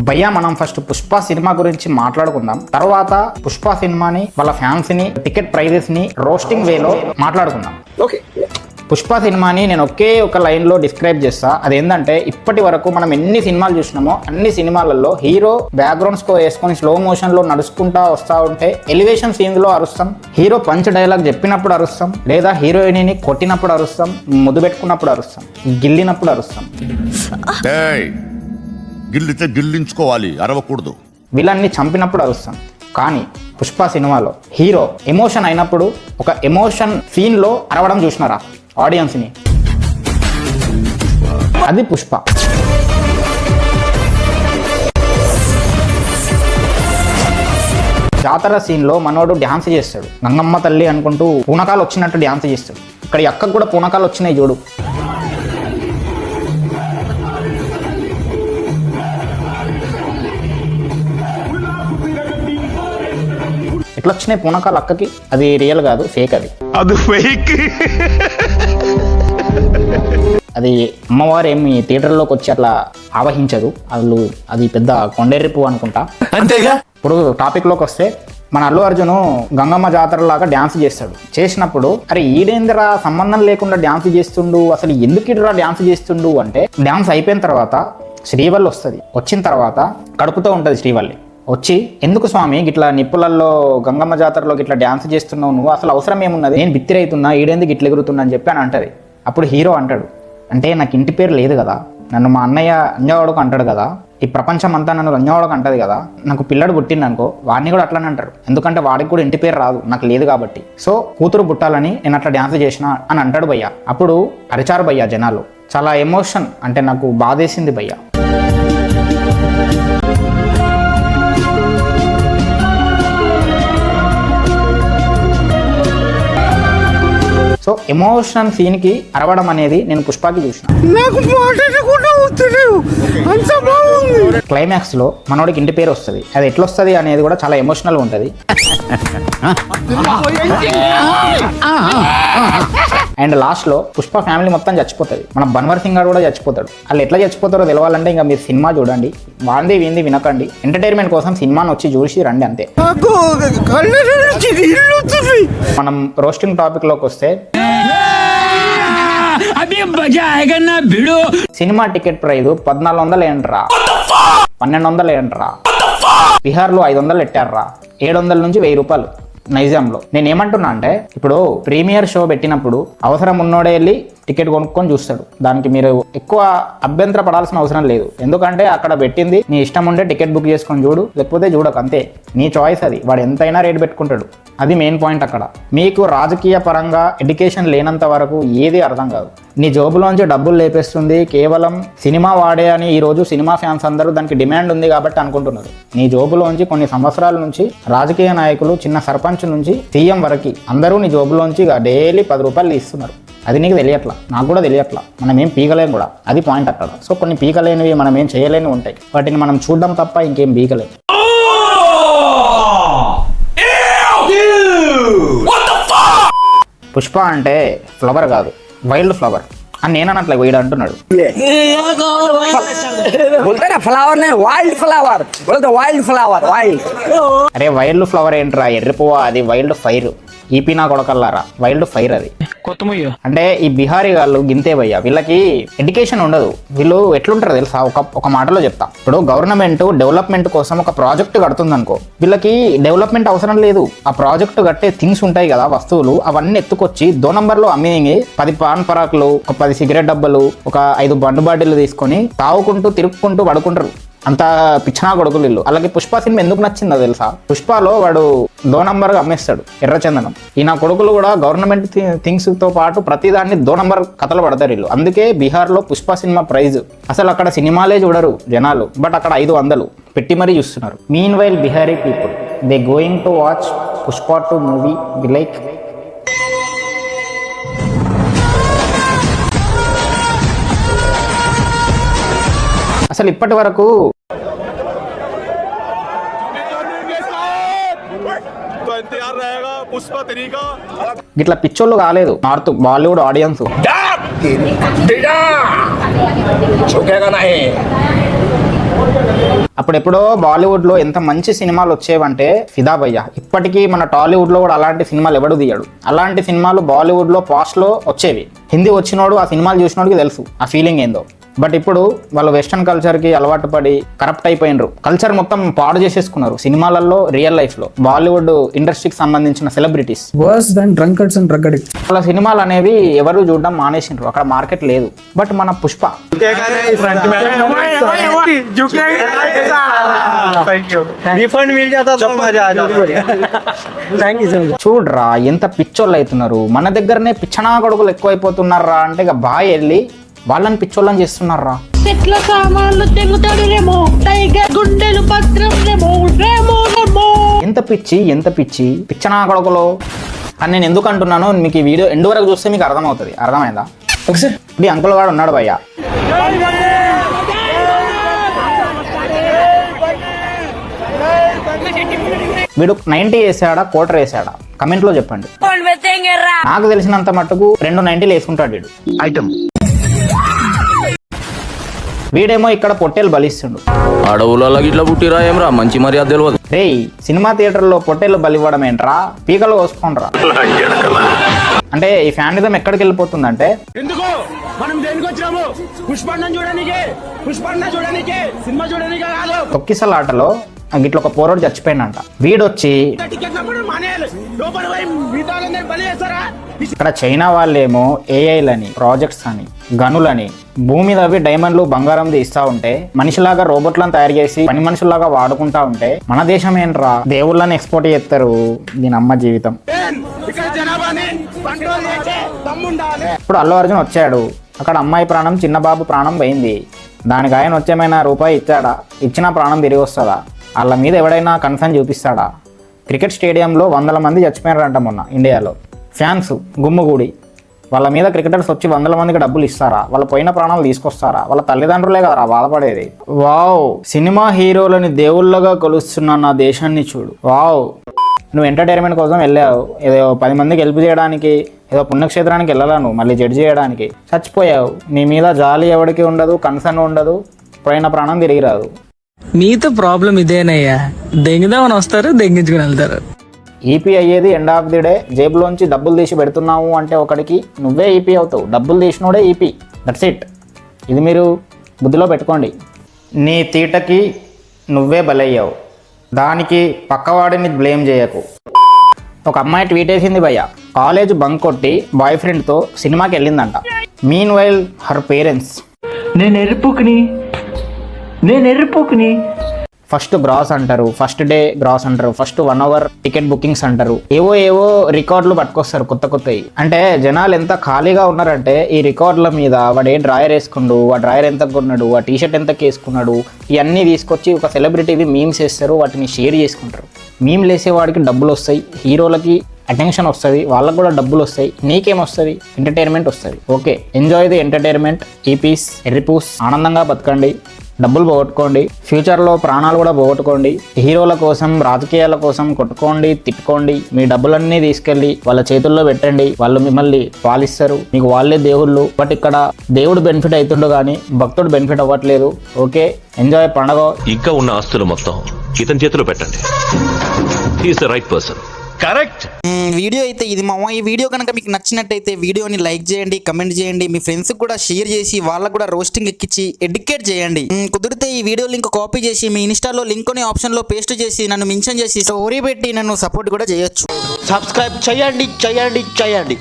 భయ్యా మనం first Pushpa cinema గురించి మాట్లాడుకుందాం. తర్వాత పుష్ప సినిమాని వాళ్ళ ఫ్యాన్స్ ని టికెట్ ప్రైజెస్ ని రోస్టింగ్ వేలో మాట్లాడుకుందాం. ఓకే. పుష్ప సినిమాని నేను ఒకే ఒక లైన్లో డిస్క్రైబ్ చేస్తా. అదేంటంటే ఇప్పటి వరకు మనం ఎన్ని సినిమాలు చూసినామో అన్ని సినిమాలలో హీరో బ్యాక్గ్రౌండ్ స్కోర్ వేసుకొని స్లో మోషన్లో నడుచుకుంటా వస్తూ ఉంటే ఎలివేషన్ సీన్స్లో అరుస్తాం, హీరో పంచ్ డైలాగ్ చెప్పినప్పుడు అరుస్తాం, లేదా హీరోయిన్ని కొట్టినప్పుడు అరుస్తాం, ముద్దు పెట్టుకున్నప్పుడు అరుస్తాం, గిల్లినప్పుడు అరుస్తాం. గిల్లితే గిల్లించుకోవాలి, అరవకూడదు. విలన్ని చంపినప్పుడు అరుస్తాం. కానీ పుష్ప సినిమాలో హీరో ఎమోషన్ అయినప్పుడు ఒక ఎమోషన్ సీన్లో అరవడం చూసినారా ఆడియన్స్ని? అది పుష్ప. జాతర సీన్లో మనోడు డ్యాన్స్ చేస్తాడు, గంగమ్మ తల్లి అనుకుంటూ పూనకాలు వచ్చినట్టు డ్యాన్స్ చేస్తాడు. ఇక్కడ అక్కకు కూడా పూనకాలు వచ్చినాయి చూడు. ఎట్లా వచ్చినాయి పూనకాలు అక్కకి? అది రియల్ కాదు, ఫేక్. అది ఫేక్. అది అమ్మవారు ఏమి థియేటర్లోకి వచ్చి అట్లా ఆవహించదు. అది పెద్ద కొండెర్రిపు అనుకుంటా. అంతేగా. ఇప్పుడు టాపిక్లోకి వస్తే మన అల్లు అర్జున్ గంగమ్మ జాతరలాగా డ్యాన్స్ చేస్తాడు. చేసినప్పుడు అరే ఈడేంద్రా సంబంధం లేకుండా డ్యాన్స్ చేస్తుండు, అసలు ఎందుకు ఇడ్రా డ్యాన్స్ చేస్తుండు అంటే, డ్యాన్స్ అయిపోయిన తర్వాత శ్రీవల్లి వస్తుంది. వచ్చిన తర్వాత కడుపుతో ఉంటుంది శ్రీవల్లి. వచ్చి ఎందుకు స్వామి ఇట్లా నిప్పులల్లో గంగమ్మ జాతరలోకి ఇట్లా డ్యాన్స్ చేస్తున్నావు, నువ్వు అసలు అవసరం ఏమున్నది, నేను బిత్తిరైతున్నా, ఈడేందుకు ఇట్లా ఎగురుతున్నా అని చెప్పి అని అంటది. అప్పుడు హీరో అంటాడు, అంటే నాకు ఇంటి పేరు లేదు కదా, నన్ను మా అన్నయ్య లంజవాడకు అంటాడు కదా, ఈ ప్రపంచం అంతా నన్ను లంజవాడకు అంటది కదా, నాకు పిల్లడు పుట్టింది అనుకో వాడిని కూడా అట్లానే అంటారు, ఎందుకంటే వాడికి కూడా ఇంటి పేరు రాదు, నాకు లేదు కాబట్టి, సో కూతురు పుట్టాలని నేను అట్లా డ్యాన్స్ చేసిన అని అంటాడు భయ్య. అప్పుడు అరిచారు భయ్య జనాలు. చాలా ఎమోషన్, అంటే నాకు బాధేసింది భయ్య. సో ఎమోషన్ సీన్కి అరవడం అనేది నేను పుష్పకి చూసిన. క్లైమాక్స్లో మనోడికి ఇంటి పేరు వస్తుంది. అది ఎట్లా వస్తుంది అనేది కూడా చాలా ఎమోషనల్గా ఉంటుంది. అండ్ లాస్ట్లో పుష్ప ఫ్యామిలీ మొత్తం చచ్చిపోతుంది. మన బన్వర్ సింగ్ గారు కూడా చచ్చిపోతాడు. వాళ్ళు ఎట్లా చచ్చిపోతారో తెలవాలంటే ఇంకా మీరు సినిమా చూడండి. వాంది వీంది వినకండి. ఎంటర్టైన్మెంట్ కోసం సినిమాని వచ్చి చూసి రండి అంతే. మనం రోస్టింగ్ టాపిక్లోకి వస్తే సినిమా టికెట్ ప్రైజ్ 1400 ఏంట్రా, 1200 ఏంట్రా, బీహార్లో 500 ఎట్టారా, 700 నుంచి 1000 రూపాయలు నైజాంలో. నేను ఏమంటున్నా అంటే, ఇప్పుడు ప్రీమియర్ షో పెట్టినప్పుడు అవసరం ఉన్నోడే వెళ్ళి టికెట్ కొనుక్కొని చూస్తాడు. దానికి మీరు ఎక్కువ అభ్యంతర పడాల్సిన అవసరం లేదు. ఎందుకంటే అక్కడ పెట్టింది నీ ఇష్టం ఉంటే టికెట్ బుక్ చేసుకొని చూడు, లేకపోతే చూడకు, అంతే. నీ చాయిస్ అది. వాడు ఎంతైనా రేట్ పెట్టుకుంటాడు. అది మెయిన్ పాయింట్ అక్కడ. మీకు రాజకీయ పరంగా ఎడ్యుకేషన్ లేనంత వరకు ఏది అర్థం కాదు. నీ జోబులోంచి డబ్బులు లేపేస్తుంది కేవలం సినిమా వాడే అని ఈరోజు సినిమా ఫ్యాన్స్ అందరూ దానికి డిమాండ్ ఉంది కాబట్టి అనుకుంటున్నారు. నీ జోబులోంచి కొన్ని సంవత్సరాల నుంచి రాజకీయ నాయకులు, చిన్న సర్పంచ్ నుంచి సీఎం వరకు అందరూ నీ జోబులోంచి డైలీ 10 రూపాయలు ఇస్తున్నారు. అది నీకు తెలియట్లా, నాకు కూడా తెలియట్లా. మనం ఏం పీకలేము కూడా, అది పాయింట్ అక్కడ. సో కొన్ని పీకలేనివి, మనం ఏం చేయలేనివి ఉంటాయి. వాటిని మనం చూడడం తప్ప ఇంకేం పీకలేము. పుష్ప అంటే ఫ్లవర్ కాదు, వైల్డ్ ఫ్లవర్ అని నేను అన్నట్లే వీడు అంటున్నాడు. అరే వైల్డ్ ఫ్లవర్ ఏంట్రా ఎర్రిపోవా, అది వైల్డ్ ఫైర్. ఈపీ నా కొడకల్లారా, వైల్డ్ ఫైర్ అది. అంటే ఈ బిహారీ వాళ్ళు గింతే భయ్య, వీళ్ళకి ఎడ్యుకేషన్ ఉండదు. వీళ్ళు ఎట్లుంటారు తెలుసా, ఒక మాటలో చెప్తా. ఇప్పుడు గవర్నమెంట్ డెవలప్మెంట్ కోసం ఒక ప్రాజెక్ట్ కడుతుంది అనుకో, వీళ్ళకి డెవలప్మెంట్ అవసరం లేదు. ఆ ప్రాజెక్ట్ కట్టే థింగ్స్ ఉంటాయి కదా, వస్తువులు, అవన్నీ ఎత్తుకొచ్చి 2 నంబర్లో అమ్మి 10 పాన్ పరాకులు, ఒక 10 సిగరెట్ డబ్బాలు, ఒక 5 బండు బాటిల్ తీసుకొని తాగుకుంటూ తిరుక్కుంటూ పడుకుంటారు. అంత పిచ్చనా కొడుకులు వీళ్ళు. అలాగే పుష్ప సినిమా ఎందుకు నచ్చిందో తెలుసా, పుష్పలో వాడు 2 నంబర్గా అమ్మేస్తాడు ఎర్రచందనం. ఈ నా కొడుకులు కూడా గవర్నమెంట్ థింగ్స్ తో పాటు ప్రతిదాన్ని 2 నంబర్ కథలు పడతారు వీళ్ళు. అందుకే బీహార్లో పుష్ప సినిమా ప్రైజ్, అసలు అక్కడ సినిమాలే చూడరు జనాలు, బట్ అక్కడ 500 పెట్టి మరీ చూస్తున్నారు. Meanwhile Bihari people they going to watch Pushpa 2 movie we like. అసలు ఇప్పటి వరకు ఇట్లా పిచ్చోళ్ళు కాలేదు నార్త్ బాలీవుడ్ ఆడియన్స్. అప్పుడెప్పుడో బాలీవుడ్లో ఎంత మంచి సినిమాలు వచ్చేవంటే ఫిదా భయ్య. ఇప్పటికీ మన టాలీవుడ్లో కూడా అలాంటి సినిమాలు ఎవడు తీయడు. అలాంటి సినిమాలు బాలీవుడ్లో పాస్ట్లో వచ్చేవి. హిందీ వచ్చినోడు ఆ సినిమాలు చూసినోడికి తెలుసు ఆ ఫీలింగ్ ఏందో. బట్ ఇప్పుడు వాళ్ళు వెస్టర్న్ కల్చర్కి అలవాటు పడి కరప్ట్ అయిపోయినరు. కల్చర్ మొత్తం పాడు చేసేసుకున్నారు సినిమాలలో, రియల్ లైఫ్లో. బాలీవుడ్ ఇండస్ట్రీకి సంబంధించిన celebrities worse than drunkards and drug addicts. వాళ్ళ సినిమాలు అనేవి ఎవరు చూడడం మానేసిండ్రు. అక్కడ మార్కెట్ లేదు. బట్ మన పుష్ప చూడరా ఎంత పిచ్చోళ్ళు అవుతున్నారు. మన దగ్గరనే పిచ్చనా కొడుకులు ఎక్కువైపోతున్నారా అంటే ఇక బాగా వెళ్ళి వాళ్ళని పిచ్చోళ్ళని చేస్తున్నారా. చెట్ల సామాన్లు తెగుతాడు రేమో, టైగర్ గుండెలు భద్రం రేమో, రేమో రేమో. ఎంత పిచ్చి పిచ్చనా కొడుకులు అని నేను ఎందుకు అంటున్నానో మీకు ఈ వీడియో ఎండ్ వరకు చూస్తే మీకు అర్థమవుతుంది. అర్థమైందా? ఒకసారి ఇప్పుడు అంకుల్ వాడు ఉన్నాడు భయ్య. వీడు 90 వేసాడా క్వార్టర్ వేసాడా కమెంట్లో చెప్పండి. నాకు తెలిసినంత మట్టుకు 2 90లు వేసుకుంటాడు వీడు. ఐటమ్ వీడేమో ఇక్కడ పొట్టేలు బలిస్తుండు. అడవులలో ఇట్లా పుట్టిరా ఏమరా మంచి మర్యాద తెలియదు. రేయ్ సినిమా థియేటర్లో పొట్టేలు బలివ్వడం ఏంట్రా, పీకలు కోసుకోండ్రా. అంటే ఈ ఫ్యానిజం ఎక్కడికి వెళ్ళిపోతుందంటే తొక్కిసలాటలో గిట్ల ఒక పోరోడు చచ్చిపోయిందంట. వీడొచ్చి ఇక్కడ చైనా వాళ్ళేమో ఏఐలని, ప్రాజెక్ట్స్ అని, గనులని, భూమి తవ్వి డైమండ్లు, బంగారం ఇస్తా ఉంటే మనిషిలాగా రోబోట్లను తయారు చేసి పని మనుషులాగా వాడుకుంటా ఉంటే మన దేశం ఏంట్రా దేవుళ్ళని ఎక్స్పోర్ట్ చేస్తారు. దీని అమ్మ జీవితం. ఇప్పుడు అల్లు అర్జున్ వచ్చాడు. అక్కడ అమ్మాయి ప్రాణం, చిన్న బాబు ప్రాణం పోయింది. దానికి ఆయన వచ్చేమైనా రూపాయి ఇచ్చాడా? ఇచ్చిన ప్రాణం తిరిగి వస్తుందా? వాళ్ళ మీద ఎవడైనా కన్సర్న్ చూపిస్తాడా? క్రికెట్ స్టేడియంలో 100 మంది చచ్చిపోయారంట మొన్న ఇండియాలో. ఫ్యాన్స్ గుమ్ముగూడి వాళ్ళ మీద క్రికెటర్స్ వచ్చి 100 మందికి డబ్బులు ఇస్తారా? వాళ్ళ పోయిన ప్రాణాలు తీసుకొస్తారా? వాళ్ళ తల్లిదండ్రులే కదరా బాధపడేది. వావ్, సినిమా హీరోలని దేవుళ్ళగా కొలుస్తున్న నా దేశాన్ని చూడు. వావ్, నువ్వు ఎంటర్టైన్మెంట్ కోసం వెళ్ళావు, ఏదో 10 మందికి హెల్ప్ చేయడానికి, ఏదో పుణ్యక్షేత్రానికి వెళ్ళాలా నువ్వు మళ్ళీ జడ్జి చేయడానికి. చచ్చిపోయావు. నీ మీద జాలి ఎవరికి ఉండదు, కన్సర్న్ ఉండదు, పోయిన ప్రాణం తిరిగి రాదు. మీతో ప్రాబ్లం ఇదేనయ్యా, దెంగుదామని వస్తారు, దెంగించుకుని వెళ్తారు. ఈపీ అయ్యేది ఎండ్ ఆఫ్ ది డే. జేబులోంచి డబ్బులు తీసి పెడుతున్నావు అంటే ఒకడికి నువ్వే ఈపీ అవుతావు. డబ్బులు తీసినోడే ఈపీ. That's it. ఇది మీరు బుద్ధిలో పెట్టుకోండి. నీ తీటకి నువ్వే బలయ్యావు. దానికి పక్కవాడిని బ్లేమ్ చేయకు. ఒక అమ్మాయి ట్వీట్ వేసింది భయ్య, కాలేజ్ బంక్ కొట్టి బాయ్ ఫ్రెండ్తో సినిమాకి వెళ్ళిందంట. మీన్ వైల్ హర్ పేరెంట్స్ నేను ఫస్ట్ గ్రాస్ అంటారు, ఫస్ట్ డే గ్రాస్ అంటారు, ఫస్ట్ 1 hour టికెట్ బుకింగ్స్ అంటారు, ఏవో రికార్డులు పట్టుకొస్తారు కొత్తవి. అంటే జనాలు ఎంత ఖాళీగా ఉన్నారంటే ఈ రికార్డుల మీద వాడు ఏ డ్రాయర్ వేసుకున్నాడు, ఆ డ్రాయర్ ఎంత కొన్నాడు, ఆ టీషర్ట్ ఎంతకి వేసుకున్నాడు, ఇవన్నీ తీసుకొచ్చి ఒక సెలబ్రిటీవి మీమ్స్ వేస్తారు, వాటిని షేర్ చేసుకుంటారు. మీమ్లు వేసేవాడికి డబ్బులు వస్తాయి, హీరోలకి అటెన్షన్ వస్తుంది, వాళ్ళకు కూడా డబ్బులు వస్తాయి. నీకేమొస్తుంది? ఎంటర్టైన్మెంట్ వస్తుంది. Okay, enjoy the entertainment. ఈ పీస్ ఎర్రిపూస్, ఆనందంగా బతకండి, డబ్బులు పోగొట్టుకోండి, ఫ్యూచర్లో ప్రాణాలు కూడా పోగొట్టుకోండి. హీరోల కోసం, రాజకీయాల కోసం కొట్టుకోండి, తిట్టుకోండి. మీ డబ్బులన్నీ తీసుకెళ్ళి వాళ్ళ చేతుల్లో పెట్టండి. వాళ్ళు మిమ్మల్ని పాలిస్తారు, మీకు వాళ్ళే దేవుళ్ళు. బట్ ఇక్కడ దేవుడు బెనిఫిట్ అవుతుండో కానీ భక్తుడు బెనిఫిట్ అవ్వట్లేదు. ఓకే, ఎంజాయ్ పండగ. ఇంకా ఉన్న ఆస్తులు మొత్తం ఇతని చేతిలో పెట్టండి. He is the right person. Correct. Video అయితే ఇది మామ. ఈ వీడియో కనుక మీకు నచ్చినట్టయితే వీడియోని లైక్ చేయండి, కమెంట్ చేయండి, మీ ఫ్రెండ్స్ కూడా షేర్ చేసి వాళ్ళకు కూడా రోస్టింగ్ ఎక్కించి ఎడ్యుకేట్ చేయండి. కుదిరితే ఈ వీడియో లింక్ కాపీ చేసి మీ ఇన్స్టాలో లింక్ ని ఆప్షన్ లో పేస్ట్ చేసి నన్ను మెన్షన్ చేసి స్టోరీ పెట్టి నన్ను సపోర్ట్ కూడా చేయొచ్చు. సబ్స్క్రైబ్ చేయండి.